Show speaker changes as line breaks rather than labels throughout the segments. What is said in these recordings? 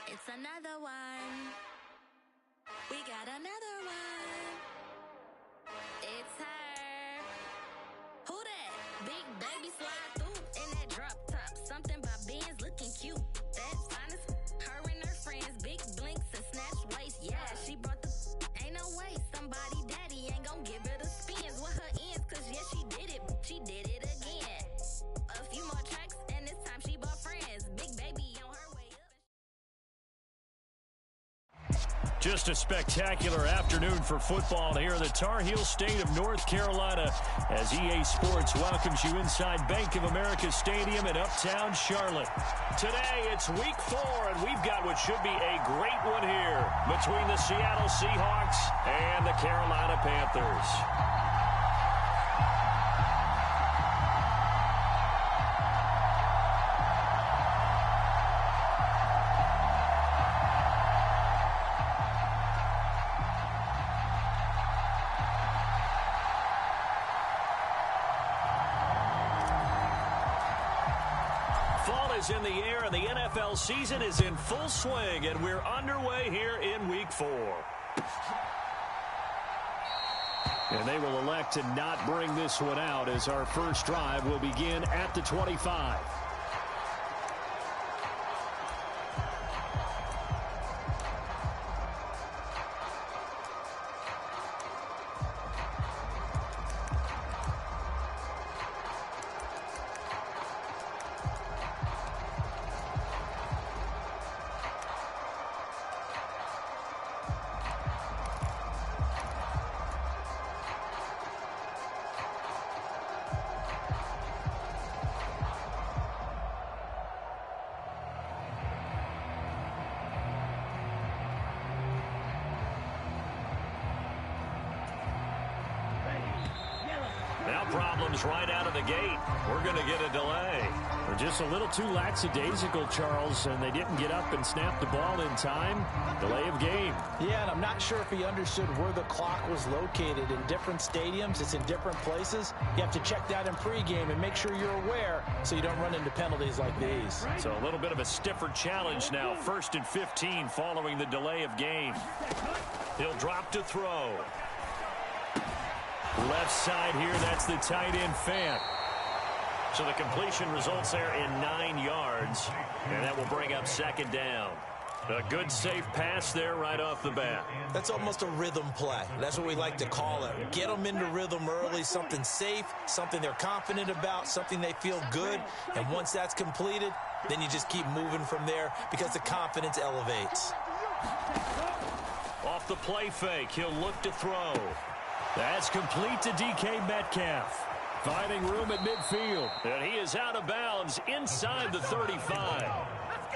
It's another one. We got another one. It's her. Who that? Big baby slide through in that drop top. Something by Benz looking cute. That's honest. Her and her friends, big blinks and snatch waist. Yeah, she brought the. Ain't no way somebody daddy ain't gon' give her the spins with her ends. Cause yeah, she did it. She did it again. A few more tracks and this time she bought friends. Big baby on her way up.
Just a spectacular afternoon for football here in the Tar Heel state of North Carolina as EA Sports welcomes you inside Bank of America Stadium in uptown Charlotte. Today, it's week 4, and we've got what should be a great one here between the Seattle Seahawks and the Carolina Panthers. Is in the air, and the NFL season is in full swing, and we're underway here in week 4. And they will elect to not bring this one out as our first drive will begin at the 25. Now problems right out of the gate. We're going to get a delay. They're just a little too lackadaisical, Charles, and they didn't get up and snap the ball in time. Delay of game.
Yeah, and I'm not sure if he understood where the clock was located. In different stadiums, it's in different places. You have to check that in pregame and make sure you're aware so you don't run into penalties like these.
So a little bit of a stiffer challenge now. 1st and 15 following the delay of game. He'll drop to throw. Left side here, that's the tight end Fant. So the completion results there in 9 yards, and that will bring up 2nd down. A good, safe pass there right off the bat.
That's almost a rhythm play. That's what we like to call it. Get them into rhythm early, something safe, something they're confident about, something they feel good. And once that's completed, then you just keep moving from there because the confidence elevates.
Off the play fake, he'll look to throw. That's complete to DK Metcalf. Finding room at midfield. And he is out of bounds inside the 35.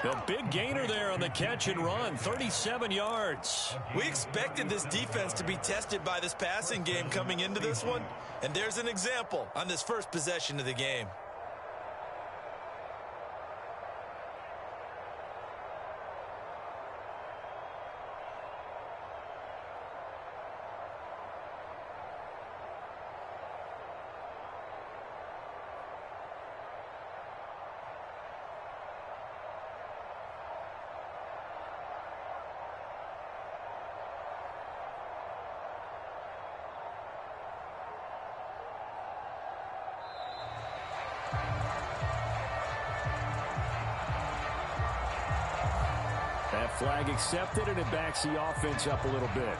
A big gainer there on the catch and run, 37 yards.
We expected this defense to be tested by this passing game coming into this one. And there's an example on this first possession of the game.
That flag accepted, and it backs the offense up a little bit.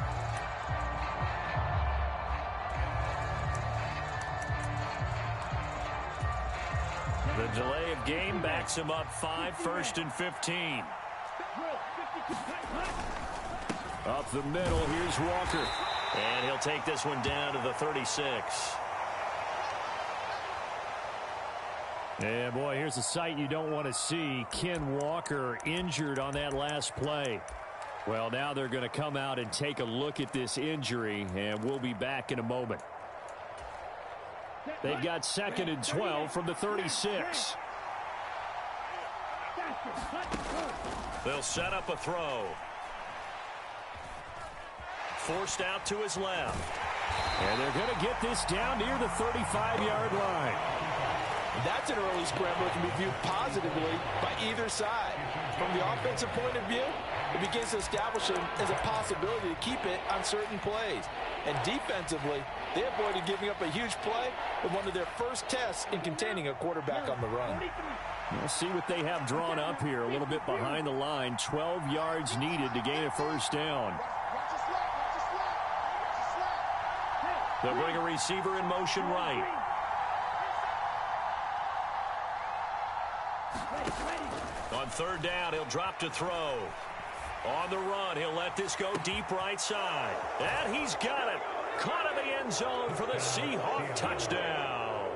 The delay of game backs him up 5, 1st and 15. Up the middle, here's Walker. And he'll take this one down to the 36. And, boy, here's a sight you don't want to see. Ken Walker injured on that last play. Well, now they're going to come out and take a look at this injury, and we'll be back in a moment. They've got 2nd and 12 from the 36. They'll set up a throw. Forced out to his left. And they're going to get this down near the 35-yard line.
That's an early scramble that can be viewed positively by either side. From the offensive point of view, it begins to establish them as a possibility to keep it on certain plays. And defensively, they avoided giving up a huge play with one of their first tests in containing a quarterback on the run.
We'll see what they have drawn up here. A little bit behind the line. 12 yards needed to gain a first down. They'll bring a receiver in motion right. On 3rd down, he'll drop to throw. On the run, he'll let this go deep right side. And he's got it. Caught in the end zone for the Seahawks touchdown.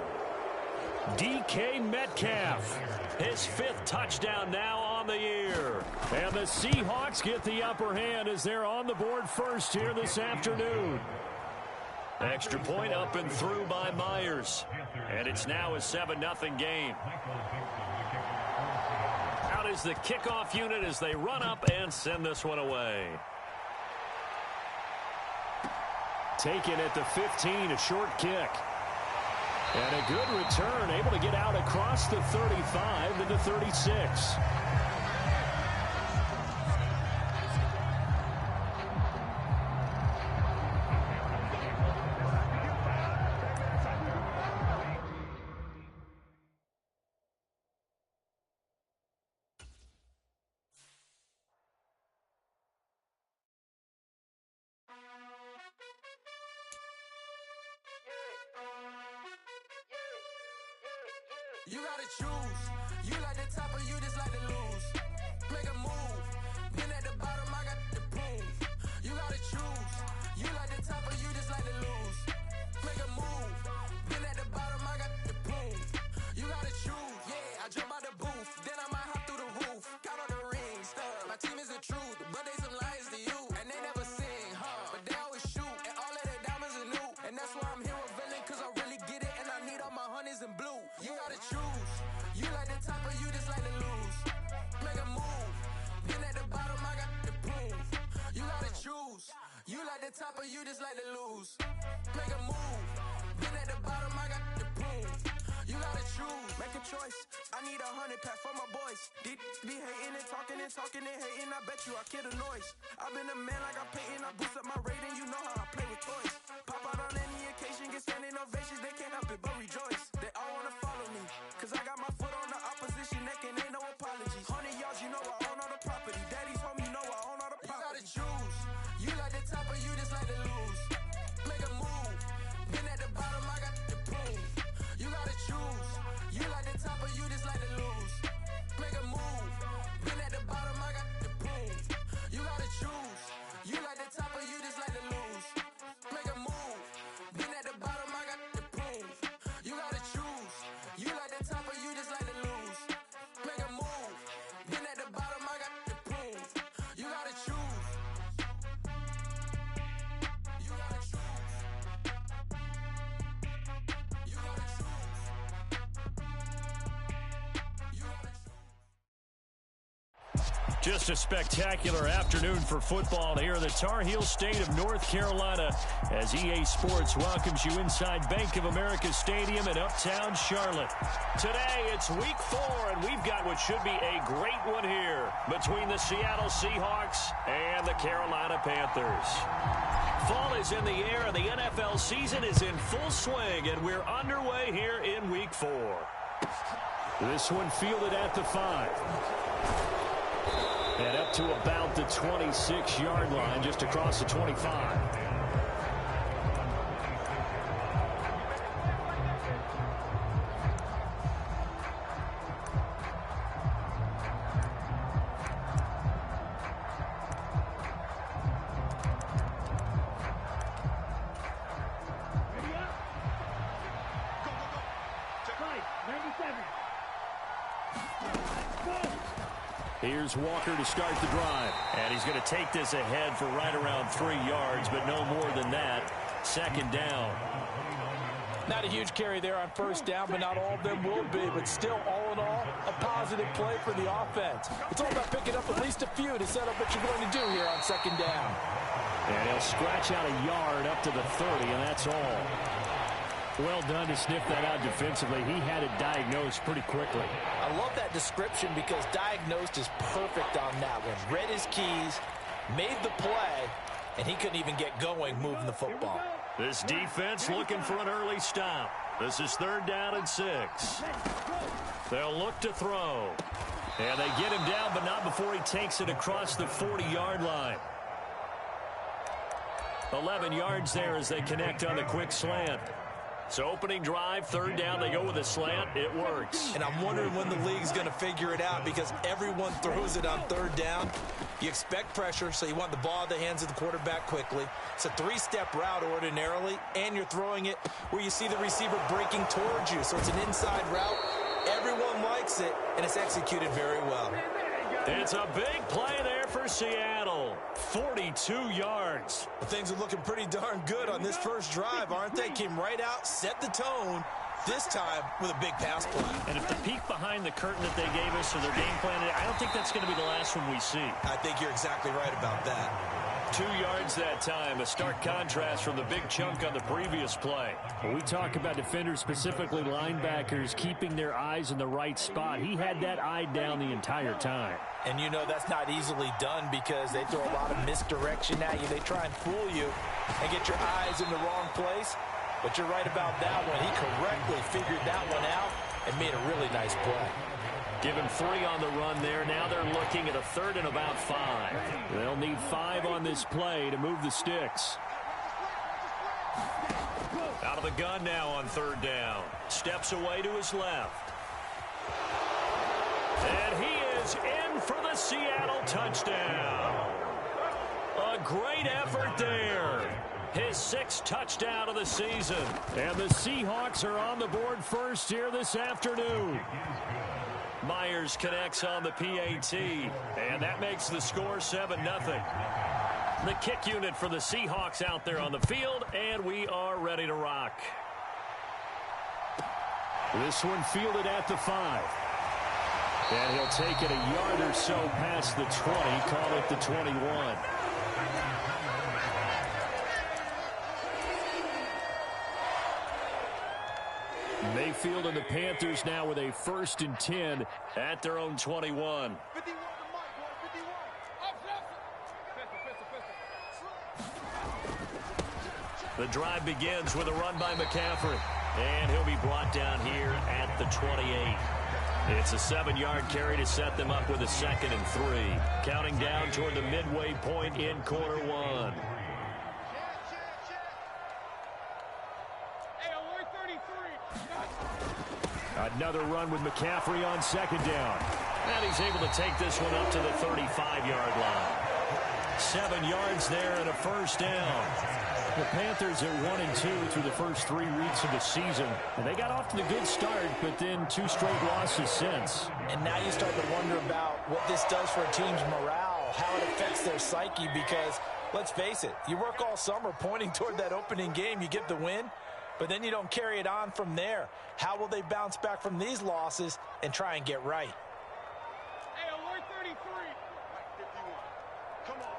DK Metcalf, his 5th touchdown now on the year. And the Seahawks get the upper hand as they're on the board first here this afternoon. Extra point up and through by Myers. And it's now a 7-0 game. Out is the kickoff unit as they run up and send this one away. Taken at the 15, a short kick. And a good return, able to get out across the 35 to the 36.
You gotta choose. You like the top or you just like to lose. Make a move. Been at the bottom, I got the proof. You gotta choose. You like the top or you just like to lose. Make a move. Been at the bottom, I got the proof. You gotta choose. Yeah, I jump out the booth. Then I might hop through the roof. Count on the rings, stuff. My team is the truth, but they some liars to you. And they never sing, but they always shoot. And all of their diamonds are new. And that's why I'm here with villain, cause I really get it. And I need all my honeys in blue. You gotta choose. You like the top or you just like to lose. Make a move. Been at the bottom, I got the proof. You gotta choose. You like the top or you just like to lose. Make a move. Been at the bottom, I got the proof. You gotta choose. Make a choice. I need 100 pack for my boys. Be hating and talking and hating. I bet you I kill the noise. I've been a man like I'm painting. I boost up my rating. You know how I play with toys. Pop out on any occasion, get standing ovations. They can't help it but rejoice. They all wanna follow me, cause I got my foot on the opposition neck and ain't no apologies. 100 yards, you know I own all the property. Daddy's home, you know I own all the property. You gotta choose. You like the top or you just like to lose. Make a move. Been at the bottom, I got the proof. You gotta choose. You like the top or you just like to lose. Make a move. Been at the bottom, I got the proof. You gotta choose. You like the top or you just like to lose. Make a move. Been at the bottom, I got the proof. You gotta choose. You like the top or you just like to lose. Make a move. Been at the bottom, I got the proof. You gotta choose. You gotta choose. You gotta choose. You gotta choose.
Just a spectacular afternoon for football here in the Tar Heel state of North Carolina as EA Sports welcomes you inside Bank of America Stadium in uptown Charlotte. Today, it's week 4, and we've got what should be a great one here between the Seattle Seahawks and the Carolina Panthers. Fall is in the air, and the NFL season is in full swing, and we're underway here in week 4. This one fielded at the 5. And up to about the 26-yard line, just across the 25.
Ready up. Go. Right, 97.
Here's Walker to start the drive. And he's going to take this ahead for right around 3 yards, but no more than that. Second down.
Not a huge carry there on first down, but not all of them will be. But still, all in all, a positive play for the offense. It's all about picking up at least a few to set up what you're going to do here on second down.
And he'll scratch out a yard up to the 30, and that's all. Well done to sniff that out defensively. He had it diagnosed pretty quickly.
I love that description because diagnosed is perfect on that one. Read his keys, made the play, and he couldn't even get going moving the football.
This defense looking for an early stop. This is 3rd down and 6. They'll look to throw. And they get him down, but not before he takes it across the 40-yard line. 11 yards there as they connect on the quick slant. So opening drive, 3rd down, they go with a slant. It works.
And I'm wondering when the league's going to figure it out because everyone throws it on 3rd down. You expect pressure, so you want the ball in the hands of the quarterback quickly. It's a 3-step route ordinarily, and you're throwing it where you see the receiver breaking towards you. So it's an inside route. Everyone likes it, and it's executed very well.
It's a big play there for Seattle. 42 yards.
Well, things are looking pretty darn good on this first drive, aren't they? Came right out, set the tone, this time with a big pass play.
And if the peek behind the curtain that they gave us or their game plan, I don't think that's going to be the last one we see.
I think you're exactly right about that.
2 yards that time, a stark contrast from the big chunk on the previous play. When we talk about defenders, specifically linebackers, keeping their eyes in the right spot, he had that eye down the entire time.
And you know that's not easily done because they throw a lot of misdirection at you. They try and fool you and get your eyes in the wrong place. But you're right about that one. He correctly figured that one out and made a really nice play.
Give him 3 on the run there. Now they're looking at a 3rd and about 5. They'll need 5 on this play to move the sticks. Out of the gun now on 3rd down. Steps away to his left. And he is in for the Seattle touchdown. A great effort there. His 6th touchdown of the season. And the Seahawks are on the board first here this afternoon. Myers connects on the PAT, and that makes the score 7-0. The kick unit for the Seahawks out there on the field, and we are ready to rock. This one fielded at the 5. And he'll take it a yard or so past the 20, call it the 21. Mayfield and the Panthers now with a 1st and 10 at their own 21. The drive begins with a run by McCaffrey, and he'll be brought down here at the 28. It's a 7-yard carry to set them up with a 2nd and 3. Counting down toward the midway point in quarter 1. Another run with McCaffrey on 2nd down. And he's able to take this one up to the 35-yard line. 7 yards there and a 1st down. The Panthers are 1-2 through the first 3 weeks of the season. And they got off to the good start, but then 2 straight losses since.
And now you start to wonder about what this does for a team's morale, how it affects their psyche, because let's face it, you work all summer pointing toward that opening game, you get the win, but then you don't carry it on from there. How will they bounce back from these losses and try and get right?
Hey, alert 33. 51. Come on.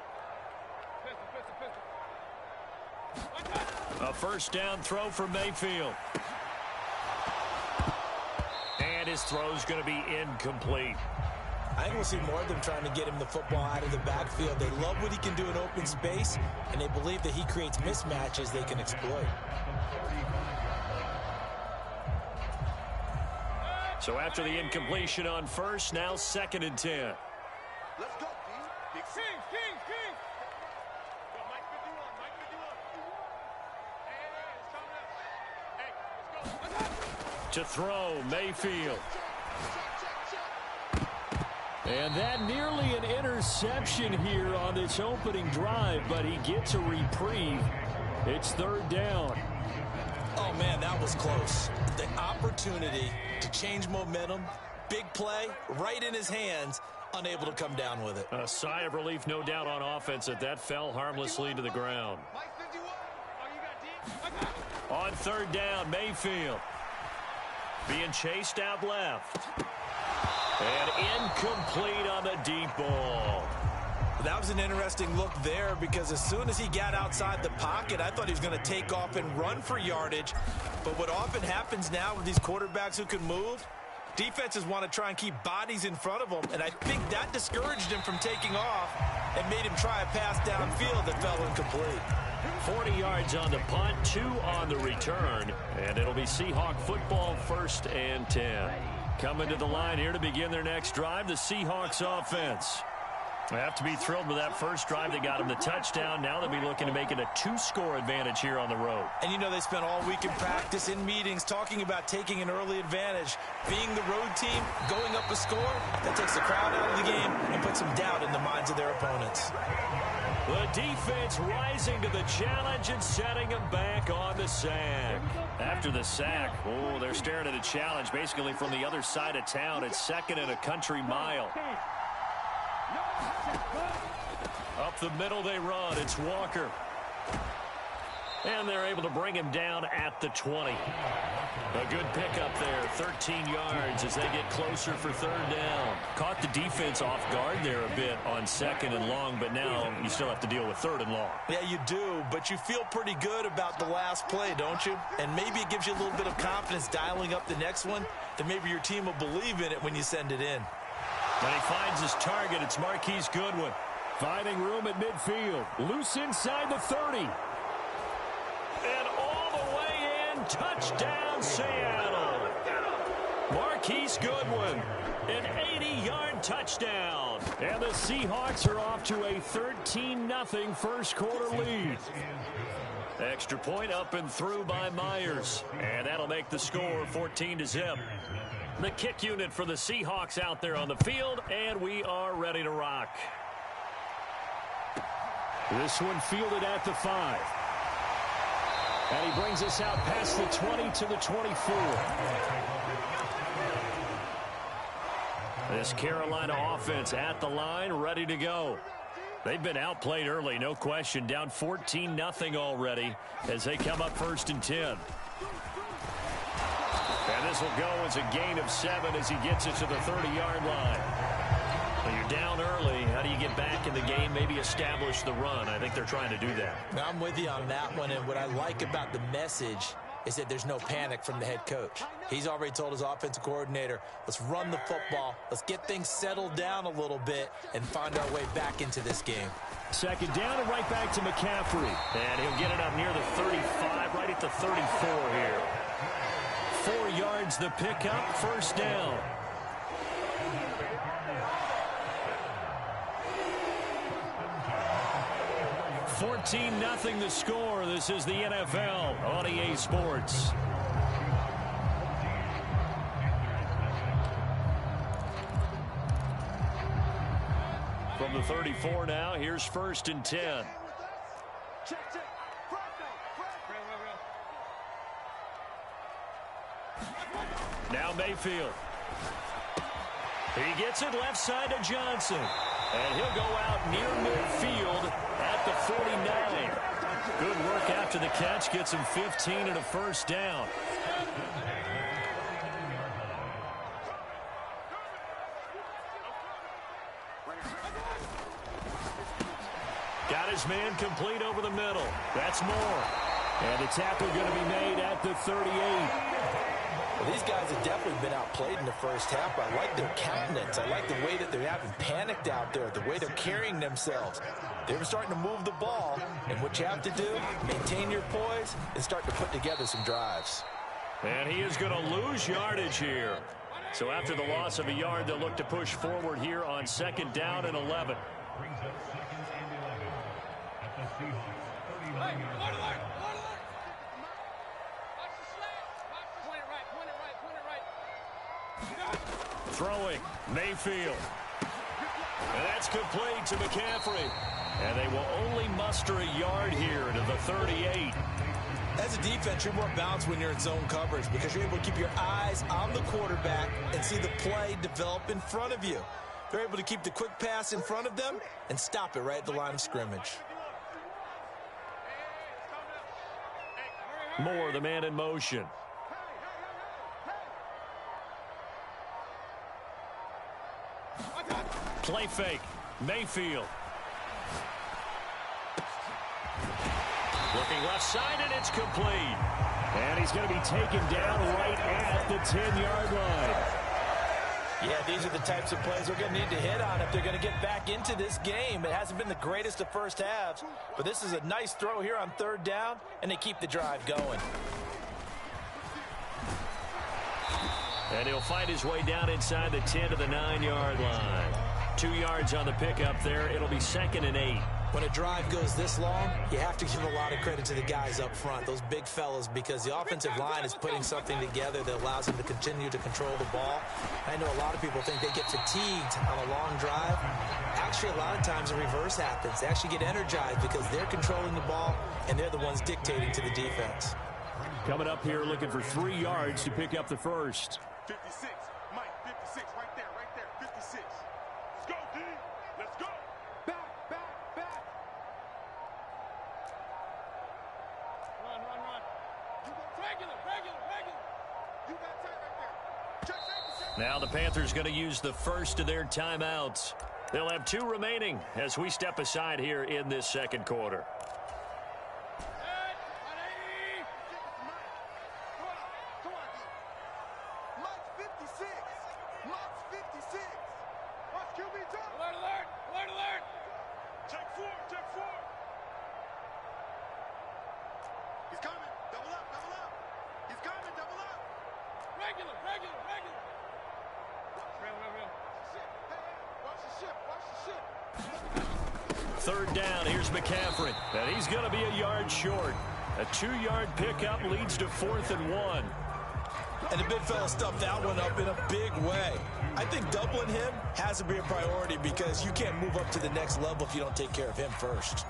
A 1st down throw for Mayfield. And his throw's going to be incomplete.
I think we'll see more of them trying to get him the football out of the backfield. They love what he can do in open space, and they believe that he creates mismatches they can exploit.
So after the incompletion on 1st, now 2nd and 10.
Let's go, King. King. Yo, Mike 51. Hey, it's coming up. Hey, let's go.
To throw, Mayfield. And that nearly an interception here on this opening drive, but he gets a reprieve. It's 3rd down.
Oh, man, that was close. The opportunity to change momentum, big play, right in his hands, unable to come down with it.
A sigh of relief, no doubt, on offense that fell harmlessly to the ground. On third down, Mayfield being chased out left. And incomplete on the deep ball.
That was an interesting look there because as soon as he got outside the pocket, I thought he was going to take off and run for yardage. But what often happens now with these quarterbacks who can move, defenses want to try and keep bodies in front of them, and I think that discouraged him from taking off and made him try a pass downfield that fell incomplete.
40 yards on the punt, 2 on the return, and it'll be Seahawk football, 1st and 10. Coming to the line here to begin their next drive, the Seahawks offense. They have to be thrilled with that first drive. They got him the touchdown. Now they'll be looking to make it a 2-score advantage here on the road.
And you know they spent all week in practice, in meetings, talking about taking an early advantage. Being the road team, going up a score, that takes the crowd out of the game and puts some doubt in the minds of their opponents.
The defense rising to the challenge and setting them back on the sack. After the sack, they're staring at a challenge basically from the other side of town. It's 2nd and a country mile. Up the middle they run. It's Walker. And they're able to bring him down at the 20. A good pickup there, 13 yards as they get closer for 3rd down. Caught the defense off guard there a bit on 2nd and long, but now you still have to deal with 3rd and long.
Yeah, you do, but you feel pretty good about the last play, don't you? And maybe it gives you a little bit of confidence dialing up the next one, that maybe your team will believe in it when you send it in.
When he finds his target, it's Marquise Goodwin. Finding room at midfield. Loose inside the 30. And all the way in. Touchdown, Seattle. Marquise Goodwin. An 80-yard touchdown. And the Seahawks are off to a 13-0 first quarter lead. Extra point up and through by Myers. And that'll make the score 14-0. The kick unit for the Seahawks out there on the field, and we are ready to rock. This one fielded at the 5. And he brings us out past the 20 to the 24. This Carolina offense at the line, ready to go. They've been outplayed early, no question. Down 14-0 already as they come up 1st and 10. And this will go as a gain of 7 as he gets it to the 30-yard line. When you're down early, how do you get back in the game, maybe establish the run? I think they're trying to do that.
I'm with you on that one, and what I like about the message is that there's no panic from the head coach. He's already told his offensive coordinator, let's run the football, let's get things settled down a little bit and find our way back into this game.
2nd down and right back to McCaffrey. And he'll get it up near the 35, right at the 34 here. 4 yards the pickup, 1st down. $14-0 the score. This is the NFL on EA Sports. From the 34 now, here's 1st and 10. Now Mayfield. He gets it left side to Johnson. And he'll go out near midfield at the 49. Good work after the catch. Gets him 15 and a 1st down. Got his man complete over the middle. That's more. And the tackle going to be made at the 38.
Well, these guys have definitely been outplayed in the first half. I like their countenance. I like the way that they haven't panicked out there, the way they're carrying themselves. They're starting to move the ball, and what you have to do, maintain your poise and start to put together some drives.
And he is going to lose yardage here. So after the loss of a yard, they'll look to push forward here on 2nd down and 11. Throwing, Mayfield. And that's complete to McCaffrey. And they will only muster a yard here to the 38.
As a defense, you're more balanced when you're in zone coverage because you're able to keep your eyes on the quarterback and see the play develop in front of you. They're able to keep the quick pass in front of them and stop it right at the line of scrimmage.
Moore, the man in motion. Play fake. Mayfield. Looking left side, and it's complete. And he's going to be taken down right at the 10-yard line.
Yeah, these are the types of plays they're going to need to hit on if they're going to get back into this game. It hasn't been the greatest of first halves, but this is a nice throw here on third down, and they keep the drive going.
And he'll find his way down inside the 10 to the 9-yard line. 2 yards on the pickup there. It'll be 2nd and 8.
When a drive goes this long, you have to give a lot of credit to the guys up front, those big fellas, because the offensive line is putting something together that allows them to continue to control the ball. I know a lot of people think they get fatigued on a long drive. Actually, a lot of times the reverse happens. They actually get energized because they're controlling the ball, and they're the ones dictating to the defense.
Coming up here looking for 3 yards to pick up the first.
56, Mike, 56, right there, 56. Let's go, D. Let's go. Back. Run. You go regular. You got tight right there. Check safety.
Now the Panthers going to use the first of their timeouts. They'll have 2 remaining as we step aside here in this second quarter. Third down, here's McCaffrey, and he's going to be a yard short. A 2-yard pickup leads to 4th and 1.
And the big fella stuffed that one up in a big way. I think doubling him has to be a priority because you can't move up to the next level if you don't take care of him first.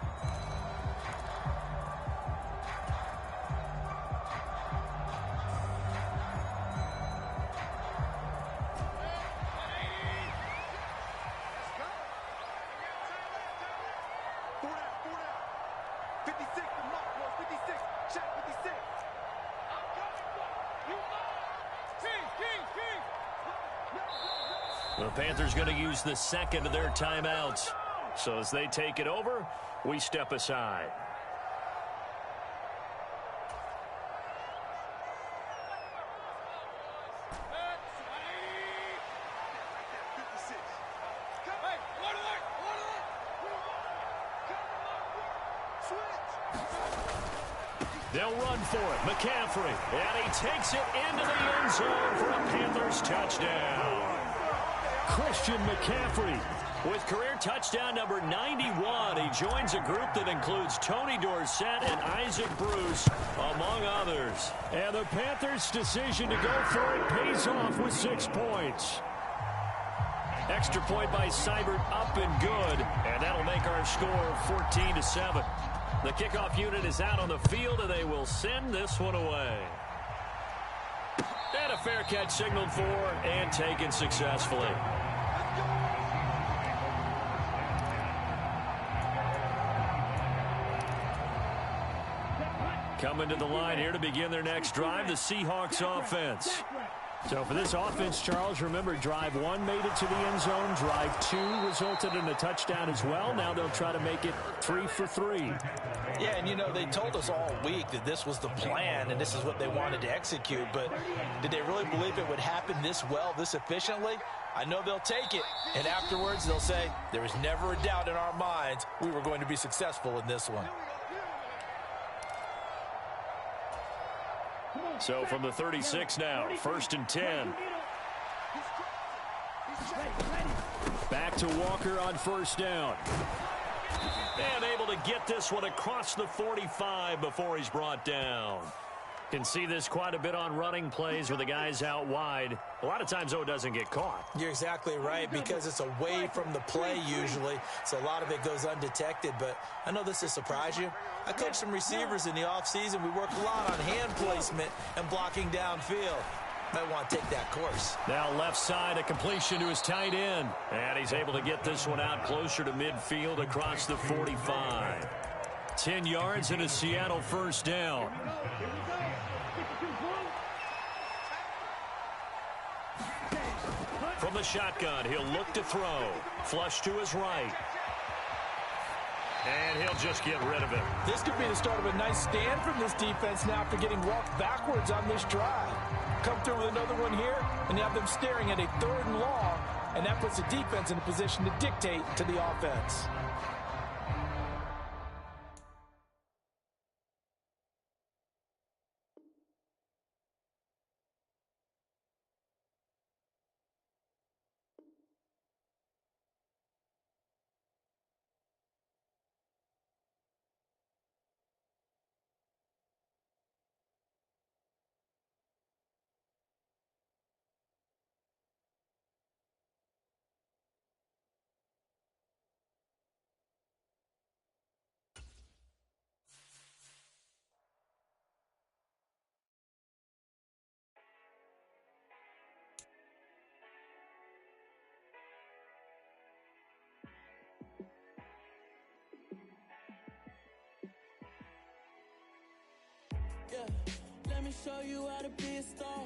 The Panthers going to use the second of their timeouts. So as they take it over, we step aside. They'll run for it. McCaffrey. And he takes it into the end zone for a Panthers touchdown. Christian McCaffrey with career touchdown number 91. He joins a group that includes Tony Dorsett and Isaac Bruce, among others. And the Panthers' decision to go for it pays off with 6 points. Extra point by Seibert up and good. And that'll make our score 14-7. The kickoff unit is out on the field, and they will send this one away. And a fair catch signaled for and taken successfully. Coming to the line here to begin their next drive, the Seahawks offense. So for this offense, Charles, remember, drive 1 made it to the end zone. Drive 2 resulted in a touchdown as well. Now they'll try to make it 3 for 3.
Yeah, and, you know, they told us all week that this was the plan and this is what they wanted to execute. But did they really believe it would happen this well, this efficiently? I know they'll take it. And afterwards, they'll say, there was never a doubt in our minds we were going to be successful in this one.
So from the 36 now, 1st and 10. Back to Walker on 1st down. And able to get this one across the 45 before he's brought down. Can see this quite a bit on running plays with the guys out wide. A lot of times, though, it doesn't get caught.
You're exactly right, because it's away from the play usually, so a lot of it goes undetected. But I know this will surprise you. I coached some receivers in the offseason. We work a lot on hand placement and blocking downfield. Might want to take that course.
Now left side, a completion to his tight end. And he's able to get this one out closer to midfield across the 45. 10 yards and a Seattle first down. From the shotgun, he'll look to throw. Flush to his right. And he'll just get rid of it.
This could be the start of a nice stand from this defense now after getting walked backwards on this drive. Come through with another one here, and you have them staring at a 3rd and long, and that puts the defense in a position to dictate to the offense.
Yeah, let me show you how to be a star.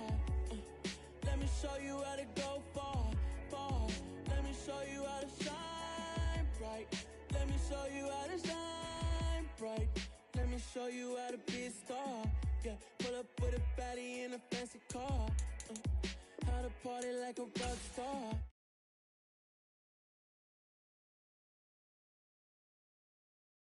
Let me show you how to go far, far. Let me show you how to shine bright. Let me show you how to shine bright. Let me show you how to be a star. Yeah, pull up with a baddie in a fancy car. How to party like a rock star.